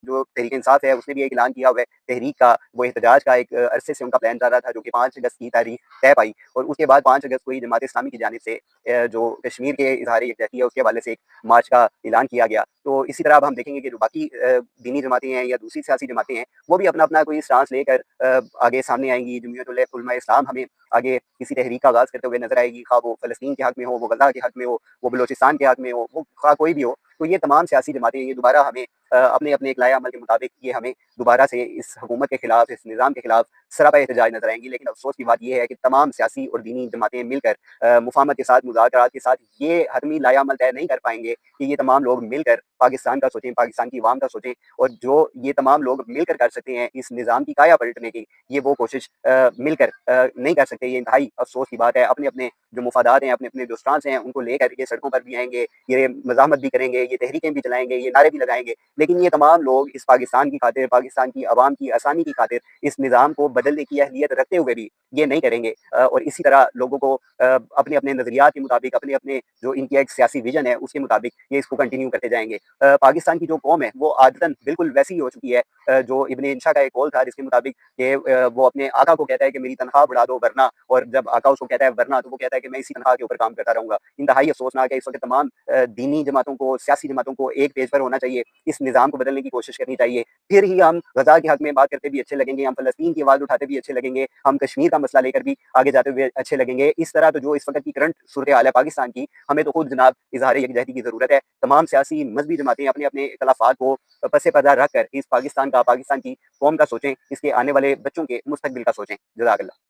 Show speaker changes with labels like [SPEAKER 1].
[SPEAKER 1] जो तहरीक-ए-इंसाफ है उसने भी एक ऐलान किया हुआ है तहरीक का, वो एहतजाज का एक अरसे से उनका प्लान चल रहा था जो कि 5 अगस्त की तारीख तय पाई और उसके बाद 5 अगस्त को ही जमात इस्लामी की जानिब से जो कश्मीर के इज़हार यकजहती है उसके हवाले से एक मार्च का ऐलान किया गया। तो इसी तरह अब हम देखेंगे कि जो बाकी दीनी जमातें हैं या दूसरी सियासी जमातें हैं, वो भी अपना-अपना कोई स्टांस लेकर आगे सामने आएँगी। जमीयत उलमा इस्लाम हमें आगे किसी तहरीक का आगाज़ करते हुए नज़र आएगी, ख़्वाह वो फ़लस्तीन के हक़ में हो, वो गज़ा के हक़ में हो, वो बलूचिस्तान के हक़ में हो, वो ख़्वाह कोई भी हो। तो ये तमाम सियासी जमातें ये दोबारा हमें अपने-अपने एक लाए अमल के मुताबिक ये हमें दोबारा से इस हुकूमत के खिलाफ, इस निज़ाम के खिलाफ सरापा एहतजाज नज़र आएँगी। लेकिन अफ़सोस की बात ये है कि तमाम सियासी और दीनी जमातें मिलकर मुफ़ाहमत के साथ, मुज़ाकरात के साथ ये हतमी लाए अमल तय नहीं कर पाएँगे कि ये तमाम लोग मिलकर पाकिस्तान का सोचें, पाकिस्तान की अवाम का सोचें और जो ये तमाम लोग मिलकर कर सकते हैं इस निज़ाम की काया पलटने की, ये वो कोशिश मिलकर नहीं कर सकते। ये इंतहाई अफ़सोस की बात है। अपने-अपने जो मुफ़ादात हैं, अपने-अपने जो स्टांस हैं, उनको लेकर ये सड़कों पर भी आएँगे, ये मज़ाहमत भी करेंगे, ये तहरीकें भी चलाएँगे, ये नारे भी लगाएँगे। लेकिन ये तमाम लोग इस पाकिस्तान की खातिर, पाकिस्तान की अवाम की आसानी की खातिर, इस निज़ाम को बदलने की अहलियत रखते हुए भी ये नहीं करेंगे। और इसी तरह लोगों को अपने-अपने नज़रियात के मुताबिक, अपने-अपने जो इनकी एक सियासी विज़न है, उसके मुताबिक ये इसको कंटिन्यू करते जाएँगे। पाकिस्तान की जो कौम है, वो आदतन बिल्कुल वैसी ही हो चुकी है जो इब्न इंशा का एक कौल था जिसके मुताबिक कि वो अपने आका को कहता है कि मेरी तनख्वाह बढ़ा दो वरना, और जब आका उसको कहता है वरना, तो वो कहता है कि मैं इसी तनख्वाह के ऊपर काम करता रहूँगा। इंतहाई अफ़सोसनाक है। इस वक़्त तमाम दीनी जमातों को, सियासी जमातों को एक पेज पर होना चाहिए, इस निज़ाम को बदलने की कोशिश करनी चाहिए। फिर ही हम गज़ा के हक़ में बात करते भी अच्छे लगेंगे, हम फ़लस्तीन की आवाज़ उठाते भी अच्छे लगेंगे, हम कश्मीर का मसला लेकर भी आगे जाते हुए अच्छे लगेंगे। इस तरह तो जो इस वक़्त की करंट सूरत-ए-हाल है पाकिस्तान की, हमें तो खुद जनाब इज़हार यकजहती की ज़रूरत है। तमाम सियासी मज़हबी जमातें अपने-अपने इख्तिलाफ़ात को पस-ए-पर्दा रख कर इस पाकिस्तान की कौम का सोचें, इसके आने वाले बच्चों के मुस्तकबिल का सोचें। जज़ाकल्लाह।